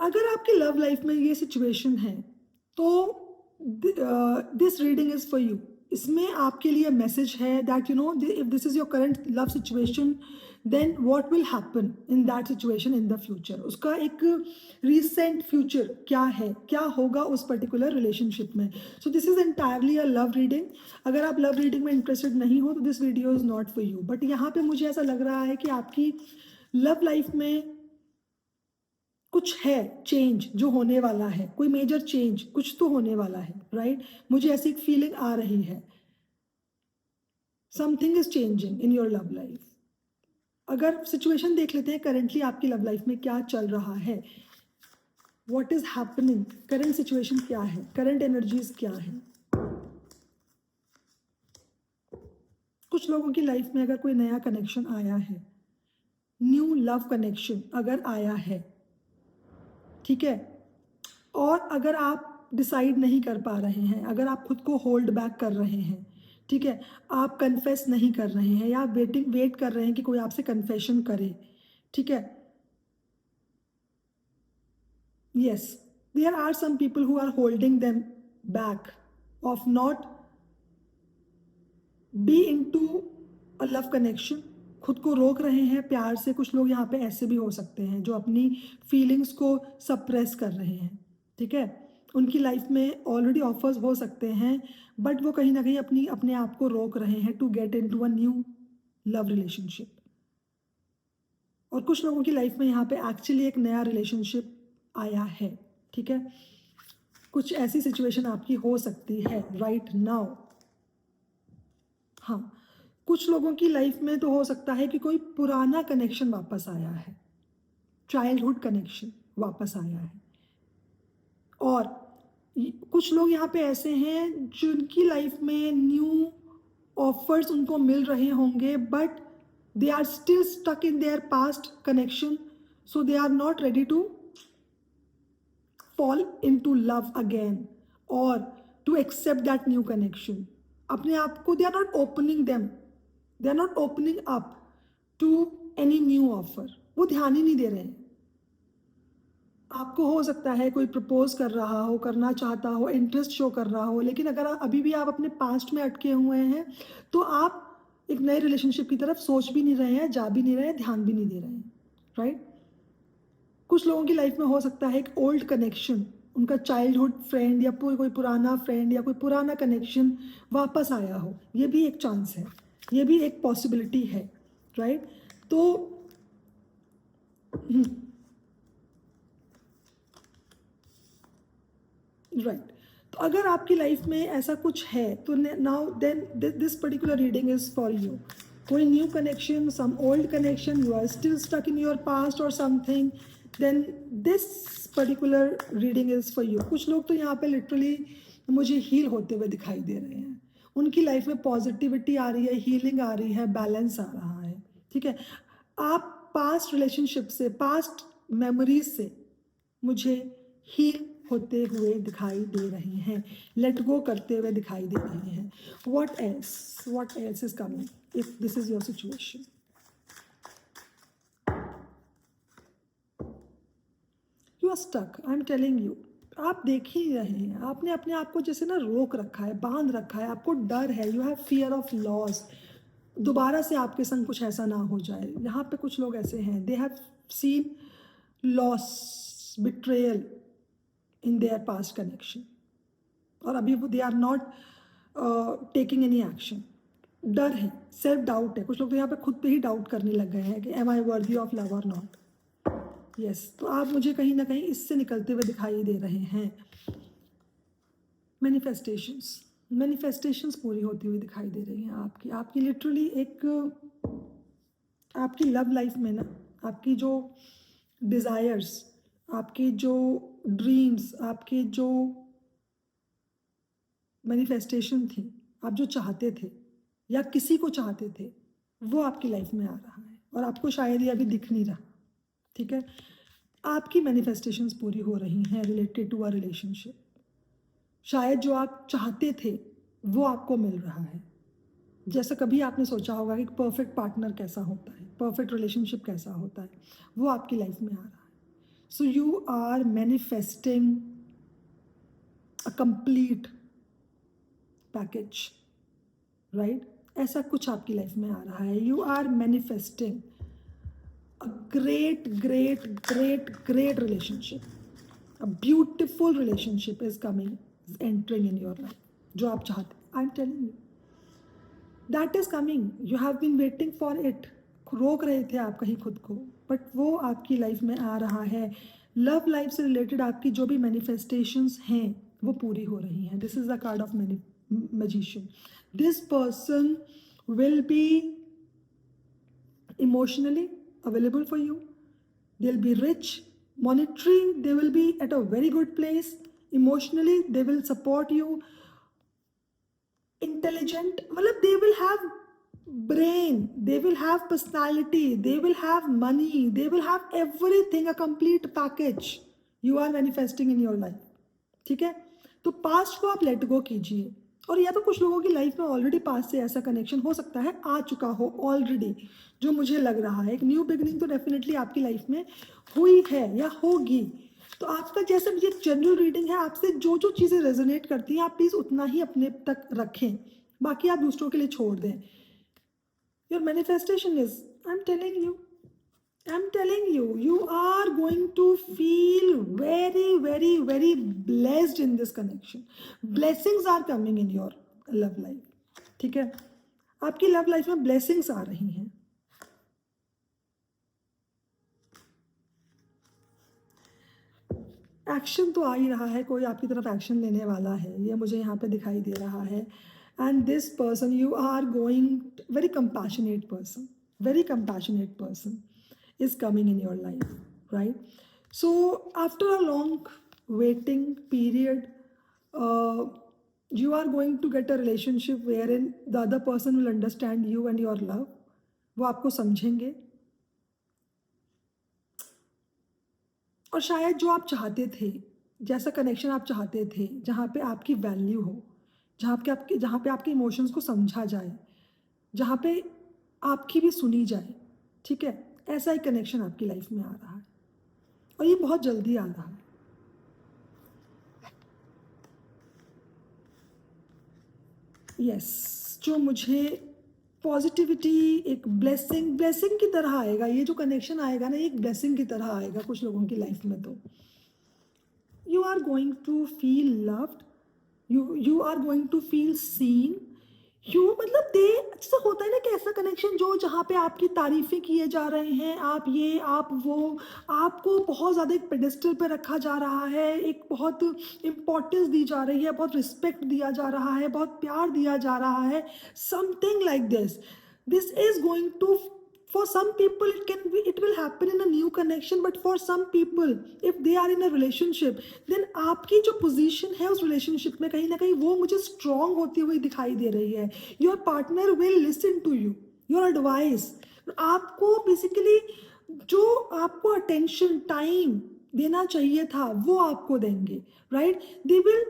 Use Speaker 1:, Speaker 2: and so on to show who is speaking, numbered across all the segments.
Speaker 1: अगर आपकी love life में ये सिचुएशन है तो this reading is for you. इसमें आपके लिए मैसेज है that you know if this is your current love situation then what will happen in that situation in the future. उसका एक रिसेंट फ्यूचर क्या है, क्या होगा उस पर्टिकुलर रिलेशनशिप में। So this is entirely a love reading. अगर आप लव रीडिंग में इंटरेस्टेड नहीं हो तो this video is not for you. But यहाँ पे मुझे ऐसा लग रहा है कि आपकी लव लाइफ में कुछ है चेंज जो होने वाला है, कोई मेजर चेंज कुछ तो होने वाला है, राइट? मुझे ऐसी एक फीलिंग आ रही है, something is changing in your love life. अगर सिचुएशन देख लेते हैं करेंटली आपकी लव लाइफ में क्या चल रहा है, what is happening, current situation क्या है, करंट एनर्जीज क्या है। कुछ लोगों की लाइफ में अगर कोई नया कनेक्शन आया है, न्यू लव कनेक्शन अगर आया है, ठीक है, और अगर आप डिसाइड नहीं कर पा रहे हैं, अगर आप खुद को होल्ड बैक कर रहे हैं, ठीक है, आप कन्फेस नहीं कर रहे हैं या वेट कर रहे हैं कि कोई आपसे कन्फेशन करे, ठीक है, yes, there are some people who are holding them back of not be into a love connection, खुद को रोक रहे हैं प्यार से। कुछ लोग यहाँ पे ऐसे भी हो सकते हैं जो अपनी फीलिंग्स को सप्रेस कर रहे हैं, ठीक है। उनकी लाइफ में ऑलरेडी ऑफर्स हो सकते हैं बट वो कहीं ना कहीं अपने आप को रोक रहे हैं to get into a new love relationship. और कुछ लोगों की लाइफ में यहाँ पे एक्चुअली एक नया रिलेशनशिप आया है, ठीक है। कुछ ऐसी सिचुएशन आपकी हो सकती है राइट नाउ। हाँ, कुछ लोगों की लाइफ में तो हो सकता है कि कोई पुराना कनेक्शन वापस आया है, चाइल्डहुड कनेक्शन वापस आया है। और कुछ लोग यहाँ पे ऐसे हैं जिनकी लाइफ में न्यू ऑफर्स उनको मिल रहे होंगे but they are still stuck in their past connection, so they are not ready to fall into love again or to accept that new connection. अपने आप को they are not opening them, they are not opening up to any new offer, वो ध्यान ही नहीं दे रहे हैं। आपको हो सकता है कोई प्रपोज कर रहा हो, करना चाहता हो, इंटरेस्ट शो कर रहा हो, लेकिन अगर अभी भी आप अपने पास्ट में अटके हुए हैं तो आप एक नए रिलेशनशिप की तरफ सोच भी नहीं रहे हैं, जा भी नहीं रहे हैं, ध्यान भी नहीं दे रहे हैं, राइट? कुछ लोगों की लाइफ में हो सकता है एक ओल्ड कनेक्शन, उनका चाइल्डहुड फ्रेंड या कोई पुराना फ्रेंड या कोई पुराना कनेक्शन वापस आया हो। ये भी एक चांस है, ये भी एक पॉसिबिलिटी है, राइट? तो राइट, तो अगर आपकी लाइफ में ऐसा कुछ है तो now then this particular reading is for you. कोई new connection, some old connection, you are still stuck in your past और something, then this particular reading is for you. कुछ लोग तो यहाँ पे लिटरली मुझे हील होते हुए दिखाई दे रहे हैं, उनकी लाइफ में पॉजिटिविटी आ रही है, हीलिंग आ रही है, बैलेंस आ रहा है, ठीक है। आप पास्ट रिलेशनशिप से, पास्ट मेमोरीज से मुझे हील होते हुए दिखाई दे रहे हैं, लेट गो करते हुए दिखाई दे रहे हैं। What else is coming if this is your situation? You are stuck, I am telling you. आप देख ही रहे हैं, आपने अपने आप को जैसे ना रोक रखा है, बांध रखा है, आपको डर है, you have fear of loss, दोबारा से आपके संग कुछ ऐसा ना हो जाए। यहाँ पे कुछ लोग ऐसे हैं, they have seen loss, betrayal in their past connection और अभी वो they are not taking any action। डर है, सेल्फ डाउट है, कुछ लोग तो यहाँ पे खुद पे ही डाउट करने लग गए हैं कि am I worthy of love or not। yes, तो आप मुझे कहीं ना कहीं इससे निकलते हुए दिखाई दे रहे हैं। मैनिफेस्टेशंस पूरी होती हुई दिखाई दे रही हैं आपकी लिटरली एक आपकी लव लाइफ में ना, आपकी जो डिज़ायर्स, आपकी जो ड्रीम्स, आपकी जो मैनिफेस्टेशन थी, आप जो चाहते थे या किसी को चाहते थे, वो आपकी लाइफ में आ रहा है और आपको शायद ये अभी दिख नहीं रहा, ठीक है। आपकी मैनिफेस्टेशंस पूरी हो रही हैं रिलेटेड टू अ रिलेशनशिप। शायद जो आप चाहते थे वो आपको मिल रहा है। जैसा कभी आपने सोचा होगा कि परफेक्ट पार्टनर कैसा होता है, परफेक्ट रिलेशनशिप कैसा होता है, वो आपकी लाइफ में आ रहा है। So you are manifesting a complete package, right? ऐसा कुछ आपकी लाइफ में आ रहा है. You are manifesting a great relationship. A beautiful relationship is coming, is entering in your life. जो आप चाहते हैं, I'm telling you. That is coming. You have been waiting for it. रोक रहे थे आप कहीं खुद को, बट वो आपकी लाइफ में आ रहा है. लव लाइफ से रिलेटेड आपकी जो भी मैनिफेस्टेशंस हैं वो पूरी हो रही हैं. This is the card of magician. This person will be emotionally available for you. They'll be rich, monetary, they will be at a very good place. Emotionally, they will support you. Intelligent, मतलब they will have brain, they will have personality, they will have money, they will have everything, a complete package. You are manifesting in your life. ठीक है, तो past को आप let go कीजिए. और या तो कुछ लोगों की लाइफ में ऑलरेडी पास्ट से ऐसा कनेक्शन हो सकता है, आ चुका हो ऑलरेडी, जो मुझे लग रहा है. एक न्यू बिगनिंग तो डेफिनेटली आपकी लाइफ में हुई है या होगी. तो आपका जैसे मुझे एक जनरल रीडिंग है, आपसे जो जो चीज़ें रेजोनेट करती हैं आप प्लीज़ उतना ही अपने तक रखें, बाकी आप दूसरों के लिए छोड़ दें. Your manifestation is, I am telling you, you are going to feel very blessed in this connection. Blessings are coming in your love life. ठीक है, आपकी लव लाइफ में blessings आ रही हैं. एक्शन तो आ ही रहा है, कोई आपकी तरफ एक्शन लेने वाला है, ये मुझे यहाँ पे दिखाई दे रहा है. And this person, you are going, very compassionate person is coming in your life, right? So after a long waiting period, you are going to get a relationship wherein the other person will understand you and your love. वो आपको समझेंगे और शायद जो आप चाहते थे, जैसा कनेक्शन आप चाहते थे, जहाँ पे आपकी वैल्यू हो, जहाँ पे आपके इमोशंस को समझा जाए, जहाँ पे आपकी भी सुनी जाए, ठीक है, ऐसा एक कनेक्शन आपकी लाइफ में आ रहा है और ये बहुत जल्दी आ रहा है. यस, जो मुझे पॉजिटिविटी, एक ब्लेसिंग की तरह आएगा. ये जो कनेक्शन आएगा ना, एक ब्लेसिंग की तरह आएगा कुछ लोगों की लाइफ में. तो you are going to feel loved, you are going to feel seen. मतलब दे जैसे होता है ना कि ऐसा कनेक्शन जो जहाँ पे आपकी तारीफें किए जा रहे हैं, आप ये आप वो, आपको बहुत ज़्यादा एक पेडिस्टल पे रखा जा रहा है, एक बहुत इम्पोर्टेंस दी जा रही है, बहुत रिस्पेक्ट दिया जा रहा है, बहुत प्यार दिया जा रहा है. Something like this is going to, for some people it will happen in a new connection, but for some people if they are in a relationship, then आपकी जो पोजीशन है उस रिलेशनशिप में कहीं ना कहीं वो मुझे स्ट्रॉन्ग होती हुई दिखाई दे रही है. Your partner will listen to you, your advice. आपको बेसिकली जो आपको अटेंशन, टाइम देना चाहिए था वो आपको देंगे, right? They will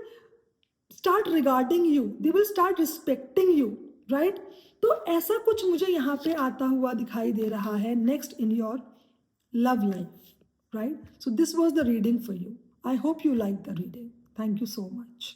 Speaker 1: start regarding you, they will start respecting you, right? तो ऐसा कुछ मुझे यहाँ पे आता हुआ दिखाई दे रहा है next in your love life, right? So this was the reading for you. I hope you like the reading. Thank you so much.